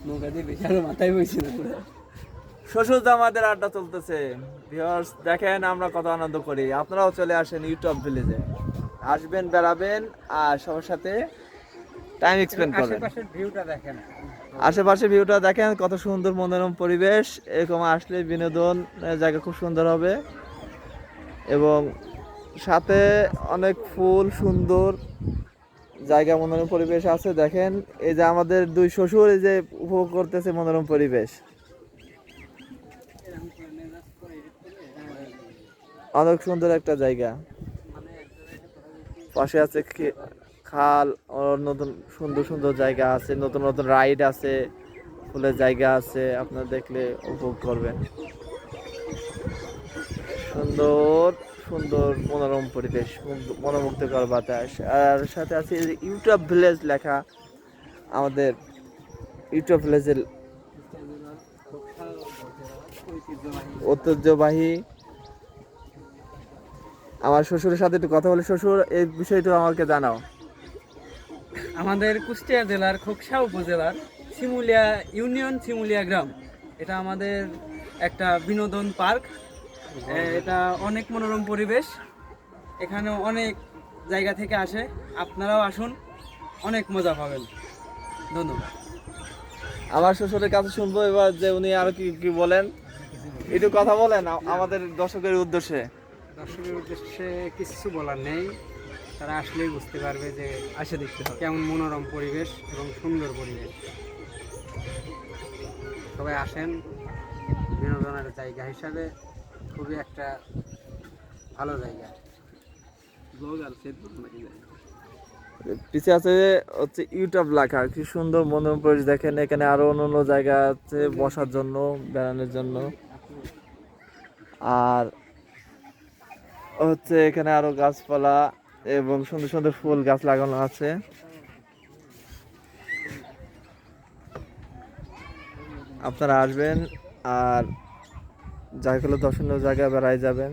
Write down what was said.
নৌকা দিয়ে বেশি আরো মাথায় বইছি না পুরো। শ্বশুর জামাদের আড্ডা চলতেছে। ভিউয়ার্স দেখেন আমরা কত আনন্দ করি। আপনারাও চলে আসেন ইউটিউব ভিলেজে, আসবেন, বেড়াবেন আর সবার সাথে টাইম এক্সপেন্ড করবেন। আশেপাশের ভিউটা দেখেন, আশেপাশে ভিউটা দেখেন, কত সুন্দর মনোরম পরিবেশ। এরকম আসলে বিনোদন জায়গা খুব সুন্দর হবে এবং সাথে অনেক ফুল, সুন্দর জায়গা, মনোরম পরিবেশ আছে। দেখেন এই যে আমাদের দুই শ্বশুর এই যে উপভোগ করতেছে মনোরম পরিবেশ। অনেক সুন্দর একটা জায়গা। পাশে আছে খাল, নতুন সুন্দর সুন্দর জায়গা আছে, নতুন নতুন রাইড আছে, ফুলের জায়গা আছে, আপনারা দেখলে উপভোগ করবেন। সুন্দর সুন্দর মনোরম পরিবেশ, মনোমুগ্ধকর বাতাস, আর সাথে আছে ইউটিউব ভিলেজ লেখা। আমাদের ইউটিউব ভিলেজের ঐতিহ্যবাহী। আমার শ্বশুরের সাথে একটু কথা বলে, শ্বশুর এই বিষয়টা আমাকে জানাও। আমাদের কুষ্টিয়া জেলার খোকসা উপজেলার শিমুলিয়া ইউনিয়ন, শিমুলিয়া গ্রাম, এটা আমাদের একটা বিনোদন পার্ক। এটা অনেক মনোরম পরিবেশ, এখানে অনেক জায়গা থেকে আসে, আপনারাও আসুন, অনেক মজা পাবেন। ধন্যবাদ। আমার শ্বশুরের কাছে শুনবো এবার যে উনি আর কি কি বলেন, একটু কথা বলেন আমাদের দর্শকের উদ্দেশ্যে। দর্শকের উদ্দেশ্যে কিছু বলার নেই, তারা আসলেই বুঝতে পারবে যে আসে দেখতে হবে কেমন মনোরম পরিবেশ এবং সুন্দর পরিবেশ। সবাই আসেন, বিনোদনের জায়গা হিসাবে খুবই একটা ভালো জায়গা। পিছিয়ে আছে হচ্ছে ইউটিউব লেখা, কি সুন্দর মনোরম পরিবেশ। দেখেন এখানে আরো অন্য জায়গা আছে বসার জন্য, বেড়ানোর জন্য, আর হচ্ছে এখানে আরো গাছপালা এবং সুন্দর সুন্দর ফুল গাছ লাগানো আছে। আপনারা আসবেন আর জায়গাগুলো দর্শনীয় জায়গায় বেড়ায় যাবেন।